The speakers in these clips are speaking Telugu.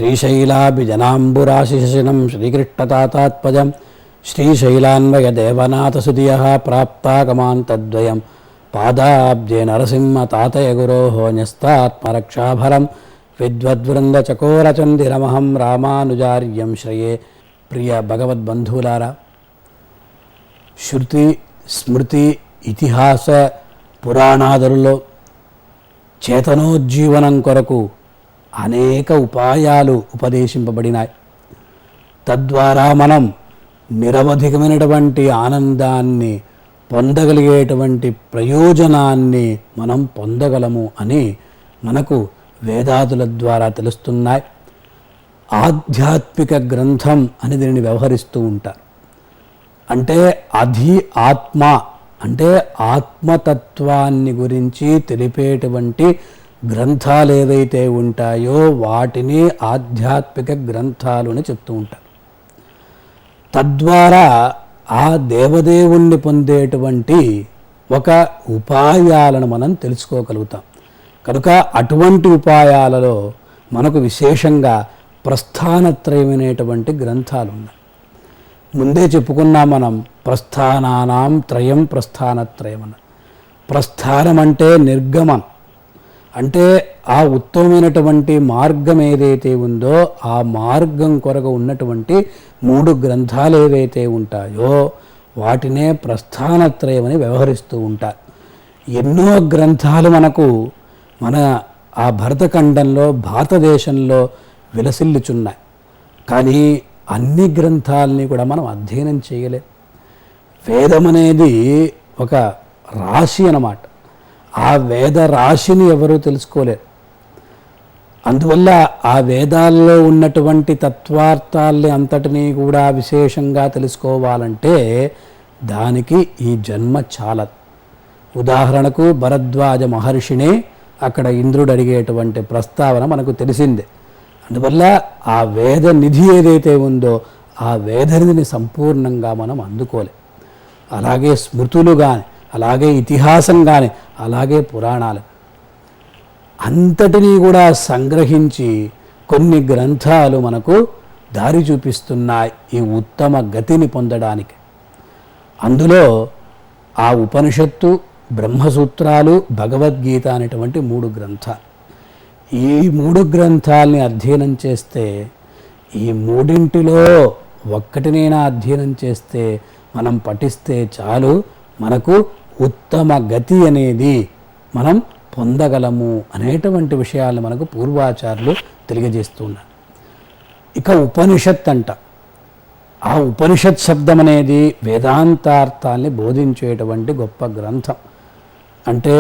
శ్రీశైలాభిజనాంబురాశిశనం శ్రీకృష్ణతాతాత్పజం శ్రీశైలాన్వయదేవనాథసుధియః ప్రాప్తాగమాంతద్వయం పాదాబ్జే నరసింహ తాతయ గురోః న్యస్తాత్మరక్షాభరం విద్వద్వృందచకోరచందిరమహం రామానుజార్యం శ్రయే. ప్రియ భగవద్బంధువులారా, శృతి స్మృతి ఇతిహాస పురాణాదులలో చేతనోజ్జీవనం కొరకు అనేక ఉపాయాలు ఉపదేశింపబడినాయి. తద్వారా మనం నిరవధికమైనటువంటి ఆనందాన్ని పొందగలిగేటువంటి ప్రయోజనాన్ని మనం పొందగలము అని మనకు వేదాదుల ద్వారా తెలుస్తున్నాయి. ఆధ్యాత్మిక గ్రంథం అని దీనిని వ్యవహరిస్తూ ఉంటారు. అంటే ఆత్మ అంటే ఆత్మతత్వాన్ని గురించి తెలిపేటువంటి గ్రంథాలు ఏవైతే ఉంటాయో వాటిని ఆధ్యాత్మిక గ్రంథాలు అని చెప్తూ ఉంటారు. తద్వారా ఆ దేవదేవుణ్ణి పొందేటువంటి ఒక ఉపాయాలను మనం తెలుసుకోగలుగుతాం. కనుక అటువంటి ఉపాయాలలో మనకు విశేషంగా ప్రస్థానత్రయమైనటువంటి గ్రంథాలు ఉన్నాయి. ముందే చెప్పుకున్నాం మనం, ప్రస్థానానాం త్రయం ప్రస్థానత్రయం అన్న. ప్రస్థానం అంటే నిర్గమం, అంటే ఆ ఉత్తమమైనటువంటి మార్గం ఏదైతే ఉందో ఆ మార్గం కొరకు ఉన్నటువంటి 3 గ్రంథాలు ఏవైతే ఉంటాయో వాటినే ప్రస్థానత్రయం అని వ్యవహరిస్తూ ఉంటారు. ఎన్నో గ్రంథాలు మనకు మన ఆ భరతఖండంలో భారతదేశంలో విలసిల్లుచున్నాయి. కానీ అన్ని గ్రంథాలని కూడా మనం అధ్యయనం చేయలేం. వేదం అనేది ఒక రాశి అన్నమాట. ఆ వేద రాశిని ఎవరూ తెలుసుకోలేరు. అందువల్ల ఆ వేదాల్లో ఉన్నటువంటి తత్వార్థాల్ని అంతటినీ కూడా విశేషంగా తెలుసుకోవాలంటే దానికి ఈ జన్మ చాలదు. ఉదాహరణకు భరద్వాజ మహర్షిని అక్కడ ఇంద్రుడు అడిగేటువంటి ప్రస్తావన మనకు తెలిసిందే. అందువల్ల ఆ వేద నిధి ఏదైతే ఉందో ఆ వేదనిధిని సంపూర్ణంగా మనం అందుకోలేం. అలాగే స్మృతులు కానీ, అలాగే ఇతిహాసం కానీ, అలాగే పురాణాలు అంతటినీ కూడా సంగ్రహించి కొన్ని గ్రంథాలు మనకు దారి చూపిస్తున్నాయి ఈ ఉత్తమ గతిని పొందడానికి. అందులో ఆ ఉపనిషత్తు, బ్రహ్మసూత్రాలు, భగవద్గీత అనేటువంటి 3 గ్రంథాలు. ఈ 3 గ్రంథాలని అధ్యయనం చేస్తే, ఈ మూడింటిలో ఒక్కటినైనా అధ్యయనం చేస్తే, మనం పఠిస్తే చాలు, మనకు ఉత్తమ గతి అనేది మనం పొందగలము అనేటువంటి విషయాలను మనకు పూర్వాచారులు తెలియజేస్తున్నారు. ఇక ఉపనిషత్ అంట. ఆ ఉపనిషత్ శబ్దం అనేది వేదాంతార్థాన్ని బోధించేటువంటి గొప్ప గ్రంథం. అంటే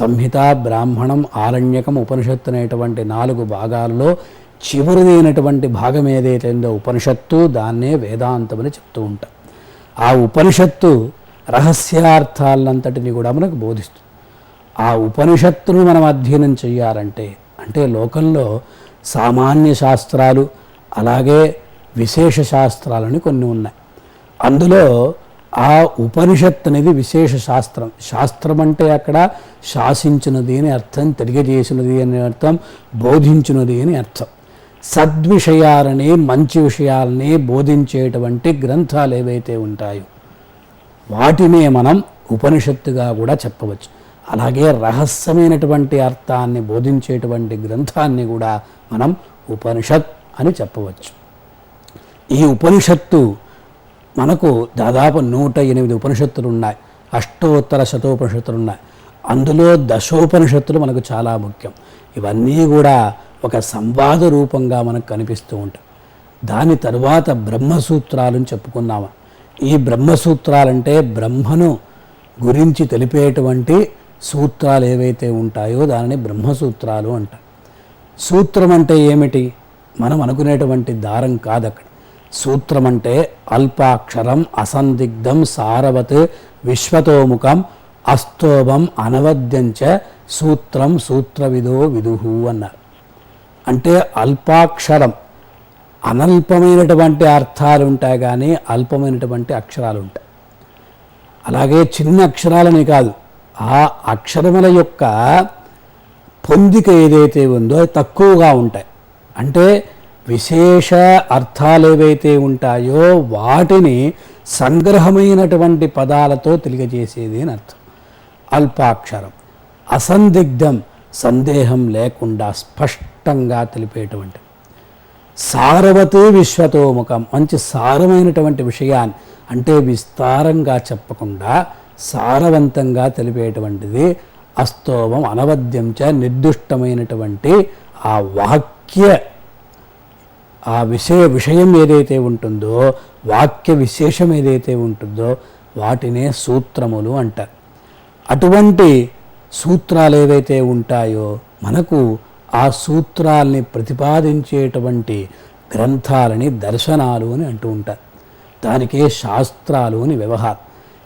సంహిత, బ్రాహ్మణం, ఆరణ్యకం, ఉపనిషత్తు అనేటువంటి 4 భాగాల్లో చివరిదైనటువంటి భాగం ఏదైతే ఉందో ఉపనిషత్తు, దాన్నే వేదాంతం అని చెప్తూ ఉంటాం. ఆ ఉపనిషత్తు రహస్యార్థాలంతటిని కూడా మనకు బోధిస్తుంది. ఆ ఉపనిషత్తును మనం అధ్యయనం చేయాలంటే, అంటే లోకంలో సామాన్య శాస్త్రాలు అలాగే విశేష శాస్త్రాలని కొన్ని ఉన్నాయి. అందులో ఆ ఉపనిషత్తు అనేది విశేష శాస్త్రం. శాస్త్రం అంటే అక్కడ శాసించినది అని అర్థం, తెలియజేసినది అని అర్థం, బోధించినది అని అర్థం. సద్విషయాలని, మంచి విషయాలని బోధించేటువంటి గ్రంథాలు ఏవైతే ఉంటాయో వాటినే మనం ఉపనిషత్తుగా కూడా చెప్పవచ్చు. అలాగే రహస్యమైనటువంటి అర్థాన్ని బోధించేటువంటి గ్రంథాన్ని కూడా మనం ఉపనిషత్ అని చెప్పవచ్చు. ఈ ఉపనిషత్తు మనకు దాదాపు 108 ఉపనిషత్తులు ఉన్నాయి. అష్టోత్తర శతోపనిషత్తులు ఉన్నాయి. అందులో దశోపనిషత్తులు మనకు చాలా ముఖ్యం. ఇవన్నీ కూడా ఒక సంవాద రూపంగా మనకు కనిపిస్తూ ఉంటాయి. దాని తరువాత బ్రహ్మసూత్రాలను చెప్పుకున్నాము. ఈ బ్రహ్మసూత్రాలంటే బ్రహ్మను గురించి తెలిపేటువంటి సూత్రాలు ఏవైతే ఉంటాయో దానిని బ్రహ్మసూత్రాలు అంటారు. సూత్రం అంటే ఏమిటి? మనం అనుకునేటువంటి దారం కాదు అక్కడ. సూత్రం అంటే అల్పాక్షరం, అసందిగ్ధం, సారవత్, విశ్వతోముఖం, అస్తోభం, అనవద్యంచ సూత్రం సూత్రవిదో విదుహు అన్నారు. అంటే అల్పాక్షరం, అనల్పమైనటువంటి అర్థాలు ఉంటాయి కానీ అల్పమైనటువంటి అక్షరాలు ఉంటాయి. అలాగే చిన్న అక్షరాలని కాదు, ఆ అక్షరముల యొక్క పొందిక ఏదైతే ఉందో తక్కువగా ఉంటాయి. అంటే విశేష అర్థాలు ఏవైతే ఉంటాయో వాటిని సంగ్రహమైనటువంటి పదాలతో తెలియజేసేది అని అర్థం. అల్పాక్షరం, అసందిగ్ధం, సందేహం లేకుండా స్పష్టంగా తెలిపేటువంటి. సారవతి విశ్వతోముఖం, మంచి సారమైనటువంటి విషయాన్ని అంటే విస్తారంగా చెప్పకుండా సారవంతంగా తెలిపేటువంటిది. అస్తోమం అనవద్యం చ, నిర్దుష్టమైనటువంటి ఆ వాక్య ఆ విషయం ఏదైతే ఉంటుందో, వాక్య విశేషం ఏదైతే ఉంటుందో వాటినే సూత్రములు అంటారు. అటువంటి సూత్రాలు ఏవైతే ఉంటాయో మనకు ఆ సూత్రాల్ని ప్రతిపాదించేటువంటి గ్రంథాలని దర్శనాలు అని అంటూ ఉంటారు. దానికే శాస్త్రాలు అని వ్యవహారం.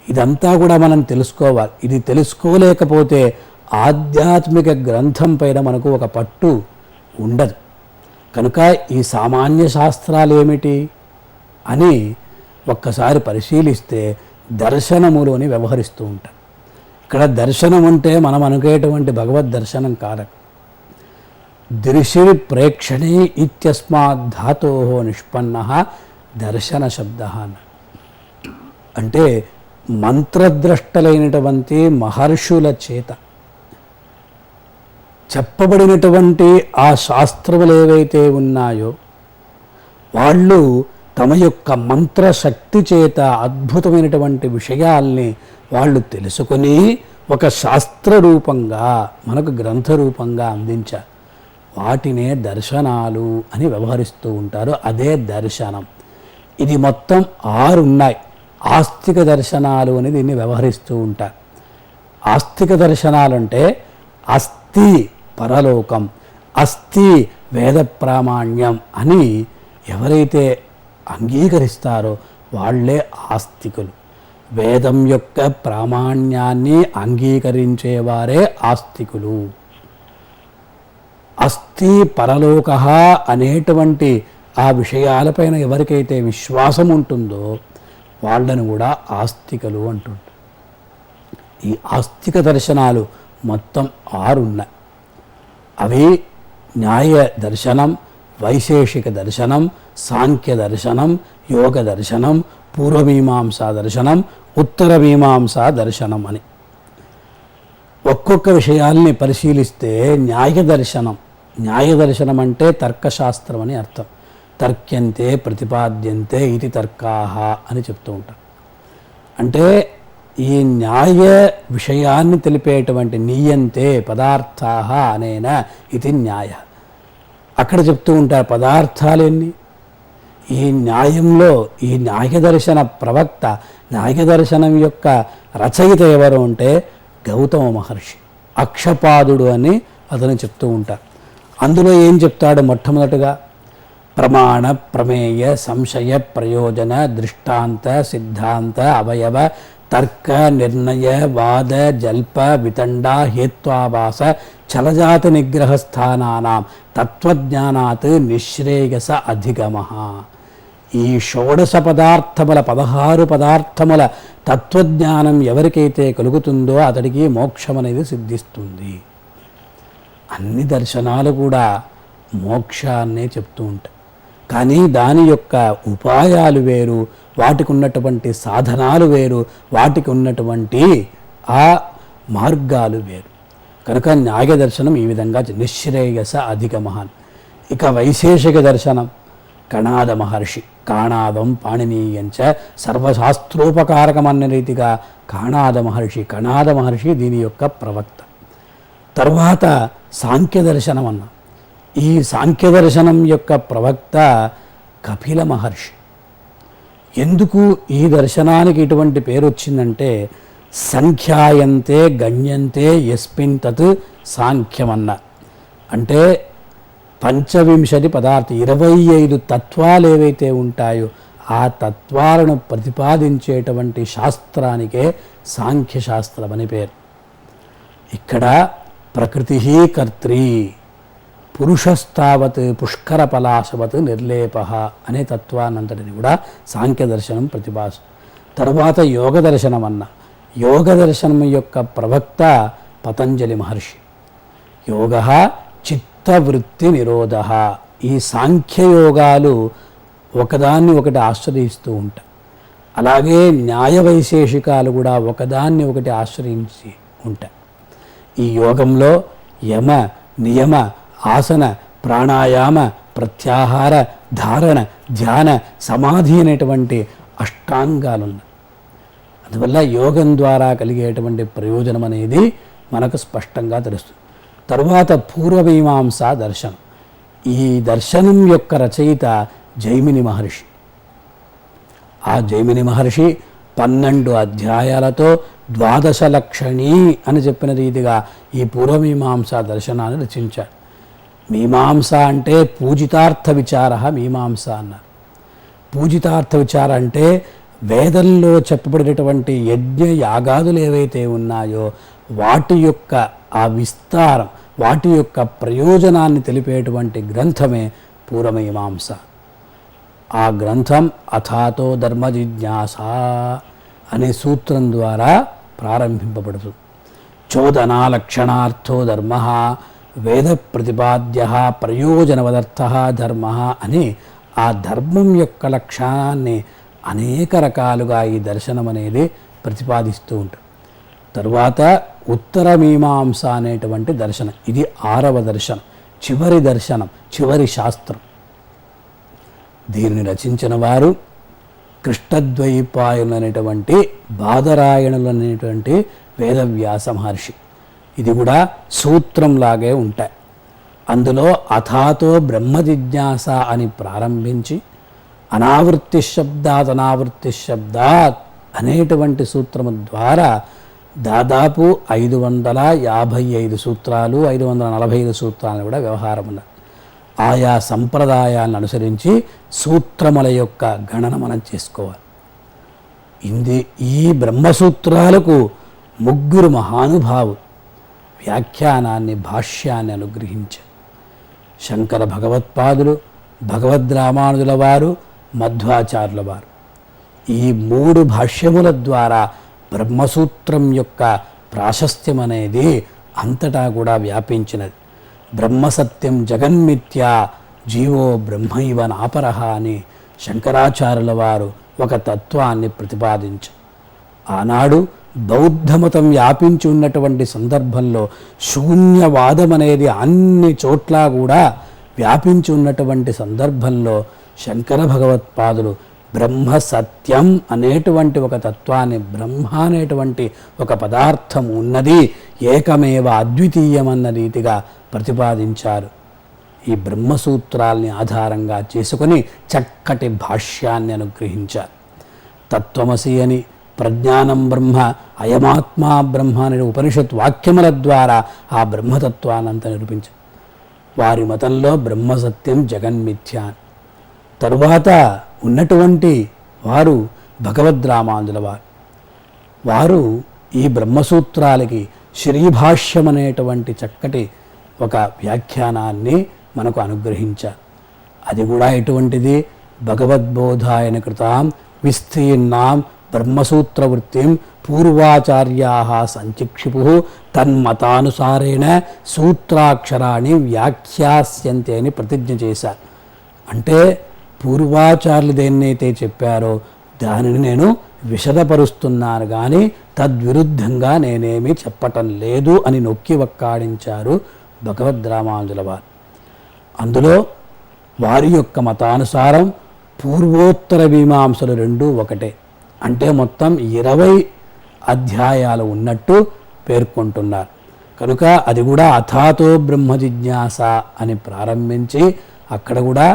ఇదంతా కూడా మనం తెలుసుకోవాలి. ఇది తెలుసుకోలేకపోతే ఆధ్యాత్మిక గ్రంథం పైన మనకు ఒక పట్టు ఉండదు. కనుక ఈ సామాన్య శాస్త్రాలు ఏమిటి అని ఒక్కసారి పరిశీలిస్తే దర్శనములోని వ్యవహరిస్తూ ఉంటారు. ఇక్కడ దర్శనం అంటే మనం అనుకునేటువంటి భగవద్ దర్శనం కాదు. దృశి ప్రేక్షణే ఇత్యస్మాత్ ధాతో నిష్పన్న దర్శన శబ్ద అంటే మంత్రద్రష్టలైనటువంటి మహర్షుల చేత చెప్పబడినటువంటి ఆ శాస్త్రములు ఏవైతే ఉన్నాయో వాళ్ళు తమ యొక్క మంత్రశక్తి చేత అద్భుతమైనటువంటి విషయాల్ని వాళ్ళు తెలుసుకొని ఒక శాస్త్ర రూపంగా మనకు గ్రంథ రూపంగా అందించారు. వాటినే దర్శనాలు అని వ్యవహరిస్తూ ఉంటారు. అదే దర్శనం. ఇది మొత్తం 6 ఉన్నాయి. ఆస్తిక దర్శనాలు అని దీన్ని వ్యవహరిస్తూ ఉంటారు. ఆస్తిక దర్శనాలు అంటే అస్థి పరలోకం, అస్థి వేద ప్రామాణ్యం అని ఎవరైతే అంగీకరిస్తారో వాళ్ళే ఆస్తికులు. వేదం యొక్క ప్రామాణ్యాన్ని అంగీకరించేవారే ఆస్తికులు. అస్థి పరలోక అనేటువంటి ఆ విషయాలపైన ఎవరికైతే విశ్వాసం ఉంటుందో వాళ్ళను కూడా ఆస్తికులు అంటుంటారు. ఈ ఆస్తిక దర్శనాలు మొత్తం 6 ఉన్నాయి. అవి న్యాయ దర్శనం, వైశేషిక దర్శనం, సాంఖ్య దర్శనం, యోగ దర్శనం, పూర్వమీమాంసా దర్శనం, ఉత్తర మీమాంసా దర్శనం అని. ఒక్కొక్క విషయాల్ని పరిశీలిస్తే న్యాయ దర్శనం అంటే తర్కశాస్త్రం అని అర్థం. తర్క్యంతే ప్రతిపాద్యంతే ఇది తర్కాహ అని చెప్తూ ఉంటారు. అంటే ఈ న్యాయ విషయాన్ని తెలిపేటువంటి నీయంతే పదార్థాహ అనేన ఇది న్యాయ. అక్కడ చెప్తూ ఉంటారు పదార్థాలెన్ని. ఈ న్యాయంలో ఈ న్యాయ దర్శన ప్రవక్త, న్యాయ దర్శనం యొక్క రచయిత ఎవరు అంటే గౌతమ మహర్షి, అక్షపాదుడు అని అతను చెప్తూ ఉంటారు. అందులో ఏం చెప్తాడు? మొట్టమొదటిగా ప్రమాణ ప్రమేయ సంశయ ప్రయోజన దృష్టాంత సిద్ధాంత అవయవ తర్క నిర్ణయ వాద జల్ప వితండ హేత్వాభాస చలజాత నిగ్రహ స్థానానాం తత్వజ్ఞానాత్ నిశ్రేయస అధిగమ. ఈ షోడశ పదార్థముల 16 పదార్థముల తత్వజ్ఞానం ఎవరికైతే కలుగుతుందో అతడికి మోక్షం అనేది సిద్ధిస్తుంది. అన్ని దర్శనాలు కూడా మోక్షాన్నే చెప్తూ ఉంటాయి. కానీ దాని యొక్క ఉపాయాలు వేరు, వాటికి ఉన్నటువంటి సాధనాలు వేరు, వాటికి ఉన్నటువంటి ఆ మార్గాలు వేరు. కనుక న్యాయ దర్శనం ఈ విధంగా నిశ్రేయస అధిగమహాన్. ఇక వైశేషిక దర్శనం కణాద మహర్షి, కాణాదం పాణినీయంచ సర్వశాస్త్రోపకారకం అన్న రీతిగా కణాద మహర్షి దీని యొక్క ప్రవక్త. తర్వాత సాంఖ్య దర్శనం అన్నాం. ఈ సాంఖ్య దర్శనం యొక్క ప్రవక్త కపిల మహర్షి. ఎందుకు ఈ దర్శనానికి ఇటువంటి పేరు వచ్చిందంటే సంఖ్యాయంతే గణ్యంతే యస్మిన్ తత్ సాంఖ్యమన్న. అంటే 25 పదార్థ 25 తత్వాలు ఏవైతే ఉంటాయో ఆ తత్వాలను ప్రతిపాదించేటువంటి శాస్త్రానికే సాంఖ్యశాస్త్రం అని పేరు. ఇక్కడ ప్రకృతి కర్త్రీ పురుషస్తావత్ పుష్కర పలాశవత్ నిర్లేప అనే తత్వాన్నంతటిని కూడా సాంఖ్య దర్శనం ప్రతిపాద. తర్వాత యోగ దర్శనం అన్న. యోగ దర్శనం యొక్క ప్రవక్త పతంజలి మహర్షి. యోగ చిత్తవృత్తి నిరోధ ఈ సాంఖ్యయోగాలు ఒకదాన్ని ఒకటి ఆశ్రయిస్తూ ఉంటాయి. అలాగే న్యాయ వైశేషికాలు కూడా ఒకదాన్ని ఒకటి ఆశ్రయించి ఉంటాయి. ఈ యోగంలో యమ, నియమ, ఆసన, ప్రాణాయామ, ప్రత్యాహార, ధారణ, ధ్యాన, సమాధి అనేటువంటి అష్టాంగాలు ఉన్నాయి. అందువల్ల యోగం ద్వారా కలిగేటువంటి ప్రయోజనం అనేది మనకు స్పష్టంగా తెలుస్తుంది. తరువాత పూర్వమీమాంస దర్శనం. ఈ దర్శనం యొక్క రచయిత జైమిని మహర్షి. ఆ జైమిని మహర్షి 12 అధ్యాయాలతో 12 లక్షణి అని చెప్పిన రీతిగా ఈ పూర్వమీమాంస దర్శనాన్ని రచించాడు. మీమాంస అంటే పూజితార్థ విచార మీమాంస అన్నారు. పూజితార్థ విచార అంటే వేదంలో చెప్పబడినటువంటి యజ్ఞ యాగాదులు ఏవైతే ఉన్నాయో వాటి యొక్క ఆ విస్తారం, వాటి యొక్క ప్రయోజనాన్ని తెలిపేటువంటి గ్రంథమే పూర్వమీమాంస. ఆ గ్రంథం అథాతో ధర్మ జిజ్ఞాస అనే సూత్రం ద్వారా ప్రారంభింపబడుతుంది. చోదనా లక్షణార్థో ధర్మ వేద ప్రతిపాద్య ప్రయోజనవదర్థ ధర్మ అని ఆ ధర్మం యొక్క లక్షణాన్ని అనేక రకాలుగా ఈ దర్శనం అనేది ప్రతిపాదిస్తూ ఉంటుంది. తరువాత ఉత్తర మీమాంస అనేటువంటి దర్శనం, ఇది 6వ దర్శనం, చివరి దర్శనం, చివరి శాస్త్రం. దీనిని రచించిన వారు కృష్ణద్వైపాయనులు అనేటువంటి బాదరాయణులు అనేటువంటి వేదవ్యాస మహర్షి. ఇది కూడా సూత్రంలాగే ఉంటాయి. అందులో అథాతో బ్రహ్మ జిజ్ఞాస అని ప్రారంభించి అనావృత్తి శబ్దాత్ అనావృత్తి శబ్దాత్ అనేటువంటి సూత్రము ద్వారా దాదాపు 555 సూత్రాలు, 545 సూత్రాలను కూడా వ్యవహారం ఉన్నాయి. ఆయా సంప్రదాయాలను అనుసరించి సూత్రముల యొక్క గణన మనం చేసుకోవాలి. ఈ బ్రహ్మసూత్రాలకు 3 మహానుభావులు వ్యాఖ్యానాన్ని, భాష్యాన్ని అనుగ్రహించారు. శంకర భగవత్పాదులు, భగవద్రామానుజుల వారు, మధ్వాచార్యుల వారు. ఈ 3 భాష్యముల ద్వారా బ్రహ్మసూత్రం యొక్క ప్రాశస్త్యం అనేది అంతటా కూడా వ్యాపించినది. బ్రహ్మసత్యం జగన్మిథ్యా జీవో బ్రహ్మైవ నాపరహ అని శంకరాచార్యుల వారు ఒక తత్వాన్ని ప్రతిపాదించారు. ఆనాడు బౌద్ధమతం వ్యాపించి ఉన్నటువంటి సందర్భంలో శూన్యవాదం అనేది అన్ని చోట్ల కూడా వ్యాపించి ఉన్నటువంటి సందర్భంలో శంకర భగవత్పాదులు బ్రహ్మ సత్యం అనేటువంటి ఒక తత్వాన్ని, బ్రహ్మ అనేటువంటి ఒక పదార్థం ఉన్నది, ఏకమేవ అద్వితీయం అన్న రీతిగా ప్రతిపాదించారు. ఈ బ్రహ్మసూత్రాల్ని ఆధారంగా చేసుకొని చక్కటి భాష్యాన్ని అనుగ్రహించారు. తత్వమసి అని, ప్రజ్ఞానం బ్రహ్మ, అయమాత్మా బ్రహ్మ అనే ఉపనిషత్ వాక్యముల ద్వారా ఆ బ్రహ్మతత్వాన్నంత నిరూపించారు. వారి మతంలో బ్రహ్మసత్యం జగన్మిథ్య. తరువాత ఉన్నటువంటి వారు భగవద్రామానుజుల వారు. వారు ఈ బ్రహ్మసూత్రాలకి శ్రీభాష్యం అనేటువంటి చక్కటి ఒక వ్యాఖ్యానాన్ని మనకు అనుగ్రహించారు. అది కూడా ఎటువంటిది? భగవద్బోధాయన కృతాం విస్తీర్ణాం బ్రహ్మసూత్రవృత్తిం పూర్వాచార్యా సంచిక్షిపు తన్మతానుసారేణ సూత్రాక్షరాన్ని వ్యాఖ్యాస్యంతే అని ప్రతిజ్ఞ చేశారు. అంటే పూర్వాచార్యులు దేన్నైతే చెప్పారో దానిని నేను విశదపరుస్తున్నాను, కానీ తద్విరుద్ధంగా నేనేమీ చెప్పటం లేదు అని నొక్కి వక్కాడించారు భగవద్రామానుజుల వారు. అందులో వారి యొక్క మతానుసారం పూర్వోత్తర మీమాంసలు 2 ఒకటే. అంటే మొత్తం 20 అధ్యాయాలు ఉన్నట్టు పేర్కొంటున్నారు. కనుక అది కూడా అథాతో బ్రహ్మ జిజ్ఞాస అని ప్రారంభించి అక్కడ కూడా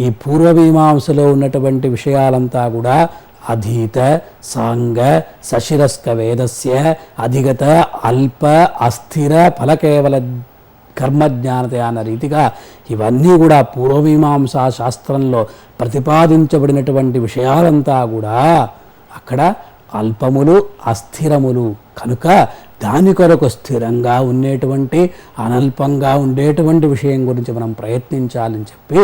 ఈ పూర్వమీమాంసలో ఉన్నటువంటి విషయాలంతా కూడా అధీత, సాంగ, సశిరస్క వేదస్య అధిగత, అల్ప, అస్థిర, ఫలకేవల కర్మజ్ఞానత అన్న రీతిగా ఇవన్నీ కూడా పూర్వమీమాంసా శాస్త్రంలో ప్రతిపాదించబడినటువంటి విషయాలంతా కూడా అక్కడ అల్పములు, అస్థిరములు. కనుక దాని కొరకు స్థిరంగా ఉండేటువంటి, అనల్పంగా ఉండేటువంటి విషయం గురించి మనం ప్రయత్నించాలని చెప్పి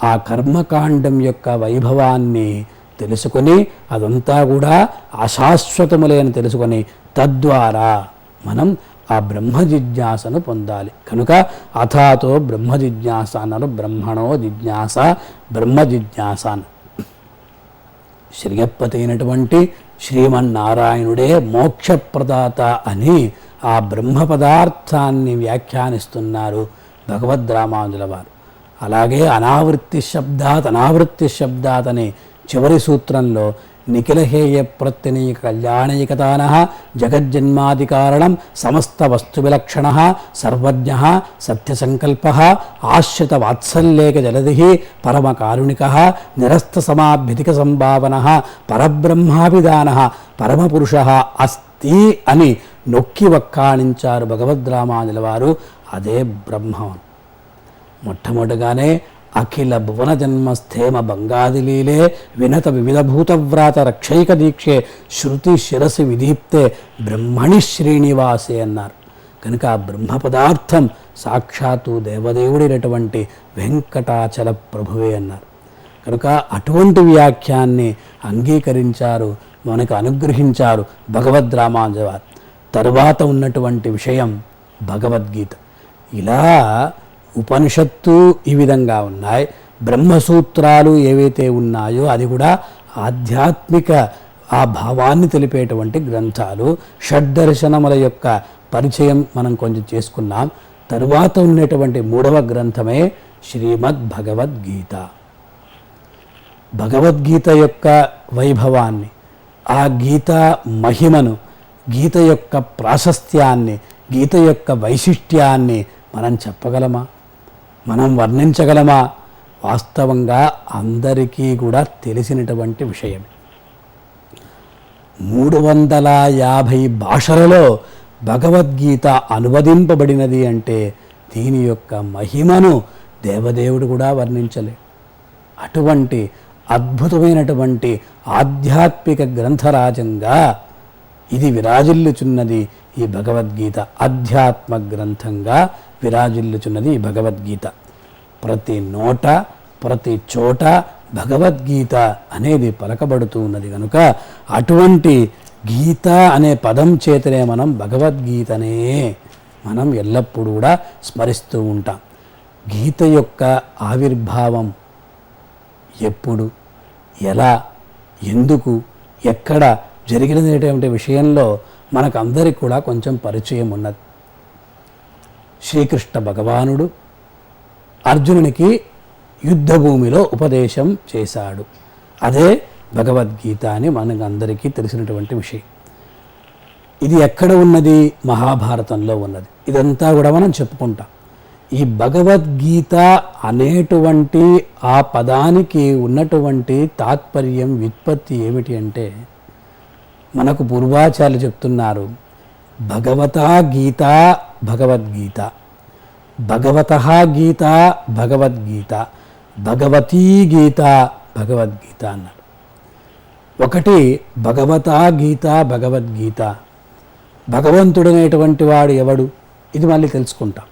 ఆ కర్మకాండం యొక్క వైభవాన్ని తెలుసుకొని అదంతా కూడా అశాశ్వతములే అని తెలుసుకొని తద్వారా మనం ఆ బ్రహ్మ జిజ్ఞాసను పొందాలి. కనుక అథాతో బ్రహ్మ జిజ్ఞాస అన్నారు. బ్రహ్మణో జిజ్ఞాస, బ్రహ్మ జిజ్ఞాస. శ్రీయప్పతి అయినటువంటి శ్రీమన్నారాయణుడే మోక్షప్రదాత అని ఆ బ్రహ్మ పదార్థాన్ని వ్యాఖ్యానిస్తున్నారు భగవద్ రామానుజుల వారు. అలాగే అనావృత్తి శబ్దాత్ అనే చివరి సూత్రంలో నిఖిలహేయ ప్రత్యనీక కళ్యాణైకతాన జగజ్జన్మాదికారణం సమస్త వస్తు విలక్షణ సర్వజ్ఞ సత్యసంకల్ప ఆశ్రిత వాత్సల్యేక జలధి పరమకారుణిక నిరస్త సమాభ్యతిక సంభావన పరబ్రహ్మాభిధాన పరమపురుష అస్తి అని నొక్కి వక్కాణించారు భగవద్ రామానుజుల వారు. అదే బ్రహ్మం. మొట్టమొదటిగానే అఖిల భువన జన్మస్థేమ బంగాదిలీలే వినత వివిధభూతవ్రాత రక్షైక దీక్షే శృతి శిరసి విదీప్తే బ్రహ్మణి శ్రీనివాసే అన్నారు. కనుక ఆ బ్రహ్మ పదార్థం సాక్షాత్తు దేవదేవుడైనటువంటి వెంకటాచల ప్రభువే అన్నారు. కనుక అటువంటి వ్యాఖ్యాన్ని అంగీకరించారు, మనకు అనుగ్రహించారు భగవద్ రామానుజ వారు. తరువాత ఉన్నటువంటి విషయం భగవద్గీత. ఇలా ఉపనిషత్తు ఈ విధంగా ఉన్నాయి. బ్రహ్మసూత్రాలు ఏవైతే ఉన్నాయో అది కూడా ఆధ్యాత్మిక ఆ భావాన్ని తెలిపేటువంటి గ్రంథాలు. షడ్దర్శనముల యొక్క పరిచయం మనం కొంచెం చేసుకున్నాం. తరువాత ఉన్నటువంటి 3వ గ్రంథమే శ్రీమద్ భగవద్గీత. భగవద్గీత యొక్క వైభవాన్ని, ఆ గీత మహిమను, గీత యొక్క ప్రాశస్త్యాన్ని, గీత యొక్క వైశిష్ట్యాన్ని మనం చెప్పగలమా? మనం వర్ణించగలమా? వాస్తవంగా అందరికీ కూడా తెలిసినటువంటి విషయం. 350 భాషలలో భగవద్గీత అనువదింపబడినది అంటే దీని యొక్క మహిమను దేవదేవుడు కూడా వర్ణించలే. అటువంటి అద్భుతమైనటువంటి ఆధ్యాత్మిక గ్రంథరాజంగా ఇది విరాజిల్లుచున్నది ఈ భగవద్గీత. అధ్యాత్మ గ్రంథంగా విరాజిల్లుచున్నది ఈ భగవద్గీత. ప్రతి నోట ప్రతి చోట భగవద్గీత అనేది పలకబడుతూ ఉన్నది. కనుక అటువంటి గీత అనే పదం చేతనే మనం భగవద్గీతనే మనం ఎల్లప్పుడూ కూడా స్మరిస్తూ ఉంటాం. గీత యొక్క ఆవిర్భావం ఎప్పుడు, ఎలా, ఎందుకు, ఎక్కడ జరిగినటువంటి విషయంలో మనకందరికి కూడా కొంచెం పరిచయం ఉన్నది. శ్రీకృష్ణ భగవానుడు అర్జునునికి యుద్ధభూమిలో ఉపదేశం చేశాడు. అదే భగవద్గీత అని మనకందరికీ తెలిసినటువంటి విషయం. ఇది ఎక్కడ ఉన్నది? మహాభారతంలో ఉన్నది. ఇదంతా కూడా మనం చెప్పుకుంటాం. ఈ భగవద్గీత అనేటువంటి ఆ పదానికి ఉన్నటువంటి తాత్పర్యం, వ్యుత్పత్తి ఏమిటి అంటే మనకు పూర్వాచార్యులు చెప్తున్నారు, భగవతా గీత భగవద్గీత, భగవతః గీత భగవద్గీత, భగవతీ గీత భగవద్గీత అన్నారు. ఒకటి భగవతా గీత భగవద్గీత. భగవంతుడనేటువంటి వాడు ఎవడు? ఇది మళ్ళీ తెలుసుకుంటాం.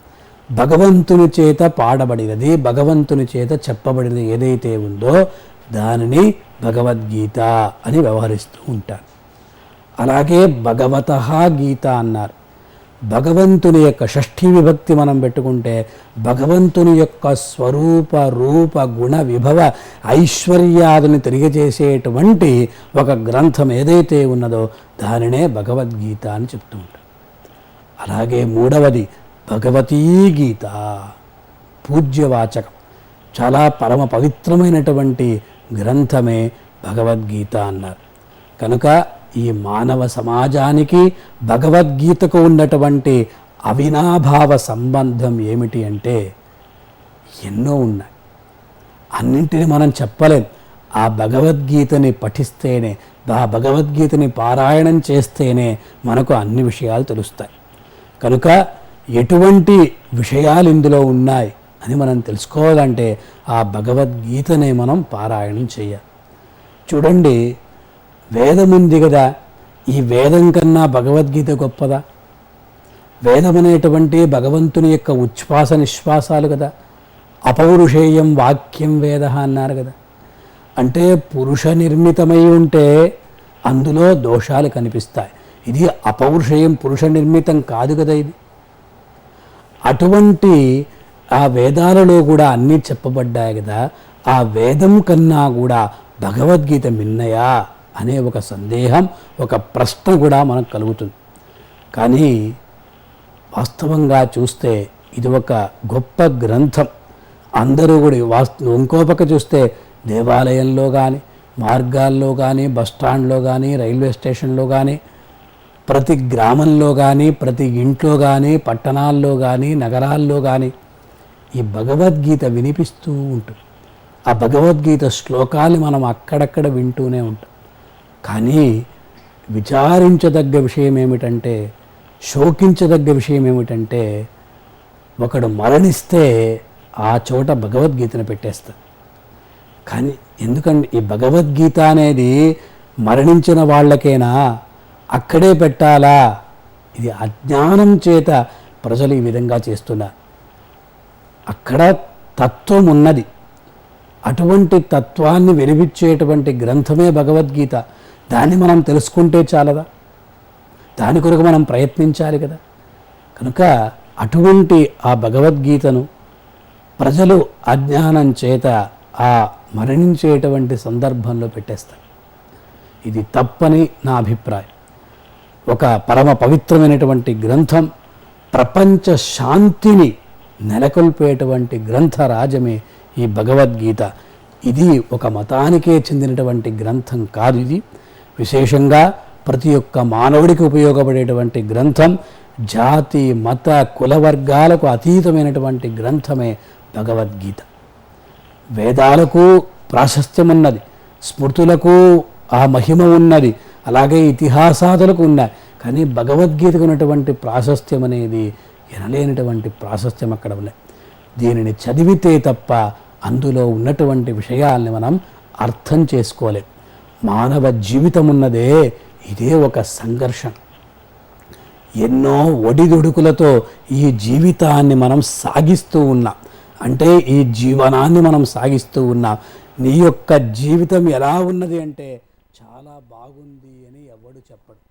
భగవంతుని చేత పాడబడినది, భగవంతుని చేత చెప్పబడినది ఏదైతే ఉందో దానిని భగవద్గీత అని వ్యవహరిస్తూ ఉంటారు. అలాగే భగవతః గీత అన్నారు. భగవంతుని యొక్క షష్ఠీ విభక్తి మనం పెట్టుకుంటే భగవంతుని యొక్క స్వరూప రూప గుణ విభవ ఐశ్వర్యాదుని తెలియజేసేటువంటి ఒక గ్రంథం ఏదైతే ఉన్నదో దానినే భగవద్గీత అని చెప్తూ ఉంటారు. అలాగే 3వది భగవతీ గీత, పూజ్యవాచకం, చాలా పరమ పవిత్రమైనటువంటి గ్రంథమే భగవద్గీత అన్నారు. కనుక ఈ మానవ సమాజానికి భగవద్గీతకు ఉన్నటువంటి అవినాభావ సంబంధం ఏమిటి అంటే ఎన్నో ఉన్నాయి. అన్నింటినీ మనం చెప్పలేం. ఆ భగవద్గీతని పఠిస్తేనే, ఆ భగవద్గీతని పారాయణం చేస్తేనే మనకు అన్ని విషయాలు తెలుస్తాయి. కనుక ఎటువంటి విషయాలు ఇందులో ఉన్నాయి అని మనం తెలుసుకోవాలంటే ఆ భగవద్గీతనే మనం పారాయణం చేయాలి. చూడండి, వేదం ఉంది కదా, ఈ వేదం కన్నా భగవద్గీత గొప్పదా? వేదం అనేటువంటి భగవంతుని యొక్క ఉచ్ఛ్వాస నిశ్వాసాలు కదా. అపౌరుషేయం వాక్యం వేద అన్నారు కదా. అంటే పురుష నిర్మితమై ఉంటే అందులో దోషాలు కనిపిస్తాయి. ఇది అపౌరుషేయం పురుష నిర్మితం కాదు కదా ఇది. అటువంటి ఆ వేదాలలో కూడా అన్నీ చెప్పబడ్డాయి కదా, ఆ వేదం కన్నా కూడా భగవద్గీత మిన్నయా అనే ఒక సందేహం, ఒక ప్రశ్న కూడా మనకు కలుగుతుంది. కానీ వాస్తవంగా చూస్తే ఇది ఒక గొప్ప గ్రంథం. అందరూ కూడా ఇంకో పక్క చూస్తే దేవాలయంలో కానీ, మార్గాల్లో కానీ, బస్టాండ్లో కానీ, రైల్వే స్టేషన్లో కానీ, ప్రతి గ్రామంలో కానీ, ప్రతి ఇంట్లో కానీ, పట్టణాల్లో కానీ, నగరాల్లో కానీ ఈ భగవద్గీత వినిపిస్తూ ఉంటుంది. ఆ భగవద్గీత శ్లోకాలు మనం అక్కడక్కడ వింటూనే ఉంటాం. కానీ విచారించదగ్గ విషయం ఏమిటంటే, శోకించదగ్గ విషయం ఏమిటంటే, ఒకడు మరణిస్తే ఆ చోట భగవద్గీతను పెట్టేస్తాడు. కానీ ఎందుకంటే ఈ భగవద్గీత అనేది మరణించిన వాళ్ళకేనా, అక్కడే పెట్టాలా? ఇది అజ్ఞానం చేత ప్రజలు ఈ విధంగా చేస్తున్నారు. అక్కడ తత్వం ఉన్నది. అటువంటి తత్వాన్ని వెలివిచ్చేటువంటి గ్రంథమే భగవద్గీత. దాన్ని మనం తెలుసుకుంటే చాలదా? దాని కొరకు మనం ప్రయత్నించాలి కదా. కనుక అటువంటి ఆ భగవద్గీతను ప్రజలు అజ్ఞానం చేత ఆ మరణించేటువంటి సందర్భంలో పెట్టేస్తారు. ఇది తప్పని నా అభిప్రాయం. ఒక పరమ పవిత్రమైనటువంటి గ్రంథం, ప్రపంచ శాంతిని నెలకొల్పేటువంటి గ్రంథరాజమే ఈ భగవద్గీత. ఇది ఒక మతానికే చెందినటువంటి గ్రంథం కాదు. ఇది విశేషంగా ప్రతి ఒక్క మానవుడికి ఉపయోగపడేటువంటి గ్రంథం. జాతి మత కుల వర్గాలకు అతీతమైనటువంటి గ్రంథమే భగవద్గీత. వేదాలకు ప్రాశస్త్యం ఉన్నది, స్మృతులకు ఆ మహిమ ఉన్నది, అలాగే ఇతిహాసాదులకు ఉన్నాయి. కానీ భగవద్గీతకు ఉన్నటువంటి ప్రాశస్త్యం అనేది ఎనలేనటువంటి ప్రాశస్త్యం అక్కడ ఉన్నాయి. దీనిని చదివితే తప్ప అందులో ఉన్నటువంటి విషయాల్ని మనం అర్థం చేసుకోలేం. మానవ జీవితం ఉన్నదే ఇదే ఒక సంఘర్షణ. ఎన్నో ఒడిదుడుకులతో ఈ జీవితాన్ని మనం సాగిస్తూ ఉన్నాం. అంటే ఈ జీవనాన్ని మనం సాగిస్తూ ఉన్నాం. నీ యొక్క జీవితం ఎలా ఉన్నది అంటే చాలా బాగుంది అని ఎవడు చెప్పడు.